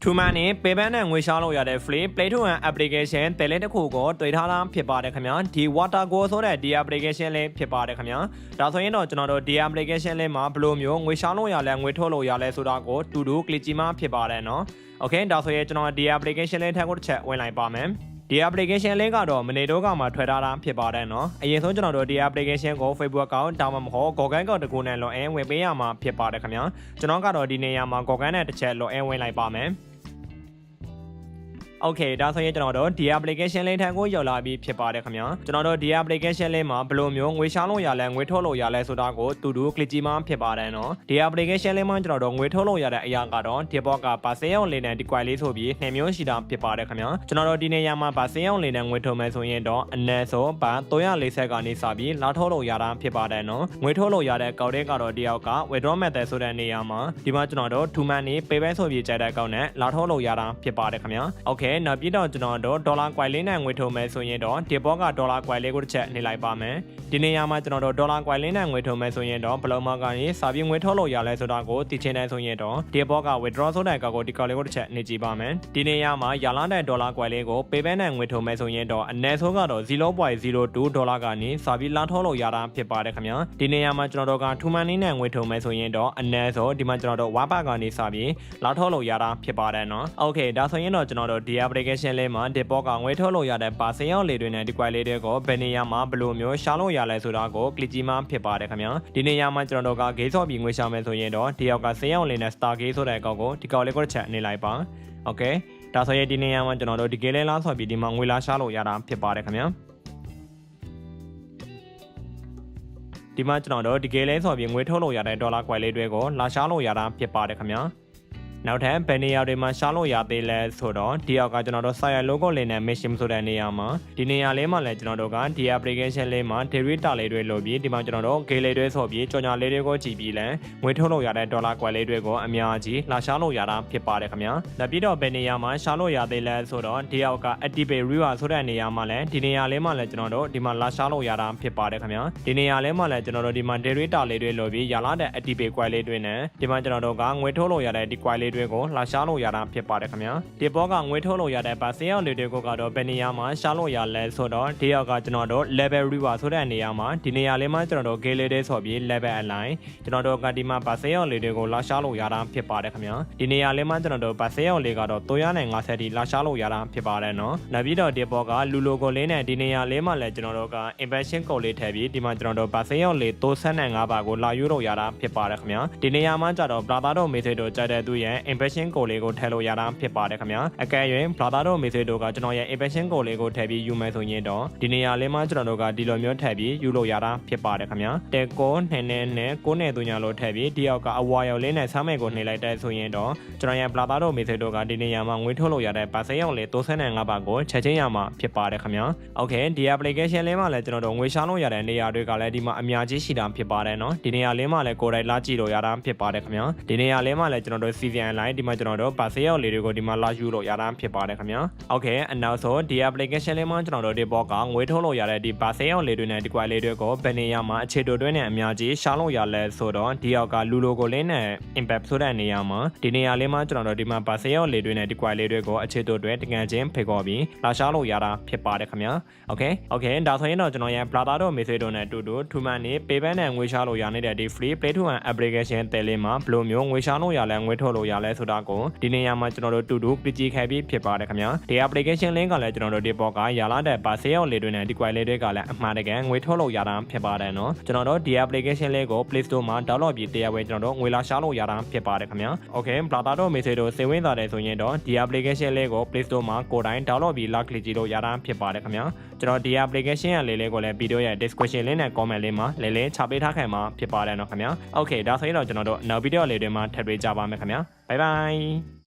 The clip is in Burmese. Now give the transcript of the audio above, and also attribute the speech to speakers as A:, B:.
A: Tumani, Payban and Wishalo Yade Free, Play to an application, Telete Kugo, Twitter, Pipa de Camion, T water goes on at the application le Pipa de Camion. That's why you know, the application le ma bloom you, Wishalo Yalang, Witolo Yale Sudago, to do Clichima Pipa no. Okay, that's why you know the application le take chat when I bomb. The application link out of Menedoga, my Twitter, Pipa, a yes, the application go Facebook account, Tamam Ho, Gogan, the Gunelo, and Webiyama, Pipa de Camion, Jonaga or Dinayama, Gogan at the chat, and when I bomb. Okay, that's why you know the application later go your lobby Pipa de Camion. Jono the application lema, Bloom, Wishalo Yalang, Witolo Yale Sudago, to do Clichima Pipa no. The application lemon, Witolo Yada Yangado, Tiboka, Paseo Lina, the Qualis Hobi, Namio Shida Pipa de Camion. Jono Dinayama, Paseo Lina, Witomeso, and Neso, But Toya Lisagani Sabi, Latolo Yada Pipa no. Witolo Yada, Gaudegado Dioka, Widromete Sudaniyama, Dimajano, too many, Pebeso Jadagone, Latolo Yada Pipa de Camion. Okay. Na bida jono dollar quailin and wito me so yedo tiboga dollar quaile go chat ni lai ba me diniyama jono dollar quailin and wito me so yedo paloma ga ni sabi witholo yale soda go tichin ne so yedo tiboga withdraw so da ka go tikale go chat ni ji ba me diniyama yala da dollar quaile go payban and wito me so yedo ane so ga do 0.02 dollar ga ni sabi la tholo yada phit pa de khamya diniyama jono ga thumani ne wito me so yedo ane so di ma jono wa ba ga ni sabi la tholo yada phit pa de no okay da so yin do jono application le ma depoka ngwe tholo ya de pa sin yaw le twe ne di kwai le de ko beniya ma blo myo sha lo ya le soda ko click ji ma phit pa de khamya di ne ya ma jono ka ge so bi ngwe sha me so yin do di yaw ka sin yaw le ne star ge so de kaw ko di kaw le ko chat ni lai pa okay ဒါဆိုရင်ဒီနေရာမှာကျွန်တော်တို့ဒီကလေးလားဆိုပြီးဒီမှာငွေလားရှာလို့ရတာဖြစ်ပါတယ်ခင်ဗျာဒီမှာကျွန်တော်တို့ဒီကလေးဆိုပြီးငွေထုတ်လို့ရတဲ့ဒေါ်လာကွယ်လေးတွေကိုလာရှာလို့ရတာဖြစ်ပါတယ်ခင်ဗျာနောက်ထပ်ဘယ်နေရာတွေမှာရှာလို့ရသေးလဲဆိုတော့ဒီအောက်ကကျွန်တော်တို့ Sire logo လေးနဲ့ mission ဆိုတဲ့နေရာမှာဒီနေရာလေးမှာလည်းကျွန်တော်တို့ကဒီ application လေးမှာ data လေးတွေလို့ပြီးဒီမှာကျွန်တော်တို့ gate လေးတွေဆိုပြီးကြော်ညာလေးတွေကိုကြည့်ပြီးလဲငွေထုတ်လို့ရတဲ့ဒေါ်လာကွယ်လေးတွေကိုအများကြီးလာရှာလို့ရတာဖြစ်ပါတယ်ခင်ဗျာနောက်ပြီးတော့ဘယ်နေရာမှာရှာလို့ရသေးလဲဆိုတော့ဒီအောက်က active reward ဆိုတဲ့နေရာမှာလည်းဒီနေရာလေးမှာလည်းကျွန်တော်တို့ဒီမှာလာရှာလို့ရတာဖြစ်ပါတယ်ခင်ဗျာဒီနေရာလေးမှာလည်းကျွန်တော်တို့ဒီမှာ data လေးတွေလို့ပြီးရလာတဲ့ active ကွယ်လေးတွေနဲ့ဒီမှာကျွန်တော်တို့ကငွေထုတ်လို့ရတဲ့ဒီကွယ်လေးတွေကိုလာရှာလို့ရတာဖြစ်ပါတယ်ခင်ဗျာဒီဘောကငွေထုတ်လို့ရတဲ့ပါစင်းအောင်လေးတွေကိုကတော့ဘယ်နေရာမှာရှာလို့ရလဲဆိုတော့ဒီရောက်ကကျွန်တော်တို့ level reward ဆိုတဲ့နေရာမှာဒီနေရာလေးမှာကျွန်တော်တို့ gate လေးတွေဆိုပြီး level align ကျွန်တော်တို့ကဒီမှာပါစင်းအောင်လေးတွေကိုလာရှာလို့ရတာဖြစ်ပါတယ်ခင်ဗျာဒီနေရာလေးမှာကျွန်တော်တို့ပါစင်းအောင်လေးကတော့350ဒီလာရှာလို့ရတာဖြစ်ပါတယ်နော်နောက်ပြီးတော့ဒီဘောကလူ logo လေးနဲ့ဒီနေရာလေးမှာလည်းကျွန်တော်တို့က impression code လေးထည့်ပြီးဒီမှာကျွန်တော်တို့ပါစင်းအောင်လေး375ပါကိုလာယူလို့ရတာဖြစ်ပါတယ်ခင်ဗျာဒီနေရာမှာကျတော့ brother တို့ message တို့ကြတဲ့သူရဲ့ impression code လေးကိုထည့်လို့ရတာဖြစ်ပါတယ်ခင်ဗျာအကယ်၍ brother တို့ message တို့ကကျွန်တော်ရဲ့ impression code လေးကိုထည့်ပြီးယူမယ်ဆိုရင်တော့ဒီနေရာလေးမှာကျွန်တော်တို့ကဒီလိုမျိုးထည့်ပြီးယူလို့ရတာဖြစ်ပါတယ်ခင်ဗျာတဲကိုနဲ့ကိုနဲ့သူညာလို့ထည့်ပြီးဒီအောက်ကအဝါရော်လေးနဲ့ဆမ်းမဲ့ကိုနှိပ်လိုက်တဲ့ဆိုရင်တော့ကျွန်တော်ရဲ့ brother တို့ message တို့ကဒီနေရာမှာငွေထုတ်လို့ရတဲ့ပါစရောက်လေး35ပါကိုချက်ချင်းရမှာဖြစ်ပါတယ်ခင်ဗျာ okay ဒီ application လေးမှာလည်းကျွန်တော်တို့ငွေရှာလို့ရတဲ့နေရာတွေကလည်းဒီမှာအများကြီးရှိတာဖြစ်ပါတယ်နော်ဒီနေရာလေးမှာလည်းကိုယ်တိုင်လာကြည့်လို့ရတာဖြစ်ပါတယ်ခင်ဗျာဒီနေရာလေးမှာလည်းကျွန်တော်တို့ CVN line ဒီမှာကျွန်တော်တို့ပါစရောက်လေးတွေကိုဒီမှာလာယူလို့ရတာဖြစ်ပါတယ်ခင်ဗျာ okay အနောက်ဆိုဒီ application လေးမှာကျွန်တော်တို့ဒီဘောကငွေထုတ်လို့ရတဲ့ဒီပါစရောက်လေးတွေနဲ့ဒီကွာလေးတွေကိုဘယ်နေရာမှာအခြေတိုတွင်းနဲ့အများကြီးရှာလို့ရလဲဆိုတော့ဒီအောက်ကလူလိုကိုလေးနဲ့ impact ဆိုတဲ့နေရာမှာဒီနေရာလေးမှာကျွန်တော်တို့ဒီမှာပါစရောက်လေးတွေနဲ့ဒီကွာလေးတွေကိုအခြေတိုတွင်းတကယ်ချင်းဖိတ်ခေါ်ပြီးလာရှာလို့ရတာဖြစ်ပါတယ်ခင်ဗျာ okay ဒါဆိုရင်တော့ကျွန်တော်ရဲ့ brother တို့ message တို့နဲ့အတူတူထူမှန်နေ payban နဲ့ငွေရှာလို့ရနေတဲ့ဒီ free play to earn application တယ်လေးမှာဘယ်လိုမျိုးငွေရှာလို့ရလဲငွေထုတ်လို့ရလဲဆိုတာကိုဒီနေရာမှာကျွန်တော်တို့တူတူပြကြည့်ခဲ့ပြီးဖြစ်ပါတယ်ခင်ဗျာဒီ application link ကလည်းကျွန်တော်တို့ဒီဘောကရလာတဲ့ပါစရောက်လေးတွေနဲ့ဒီကွိုင်လေးတွေကလည်းအမှားတကယ်ငွေထုတ်လို့ရတာဖြစ်ပါတယ်နော်ကျွန်တော်တို့ဒီ application လေးကို Play Store မှာ download ပြီးတရားဝင်ကျွန်တော်တို့ငွေလာရှာလို့ရတာဖြစ်ပါတယ်ခင်ဗျာ okay brother တို့ message တို့စေဝင်းသားတယ်ဆိုရင်တော့ဒီ application လေးကို Play Store မှာကိုယ်တိုင် download ပြီးလာ click ကြည့်လို့ရတာဖြစ်ပါတယ်ခင်ဗျာကျွန်တော်ဒီ application ရလေးကိုလည်း video ရဲ့ description လေးနဲ့ comment လေးမှာလေးချပေးထားခဲ့မှာဖြစ်ပါတယ်နော်ခင်ဗျာ okay ဒါဆိုရင်တော့ကျွန်တော်တို့နောက် video လေးတွေမှာထပ်တွေ့ကြပါမယ်ခင်ဗျာ bye bye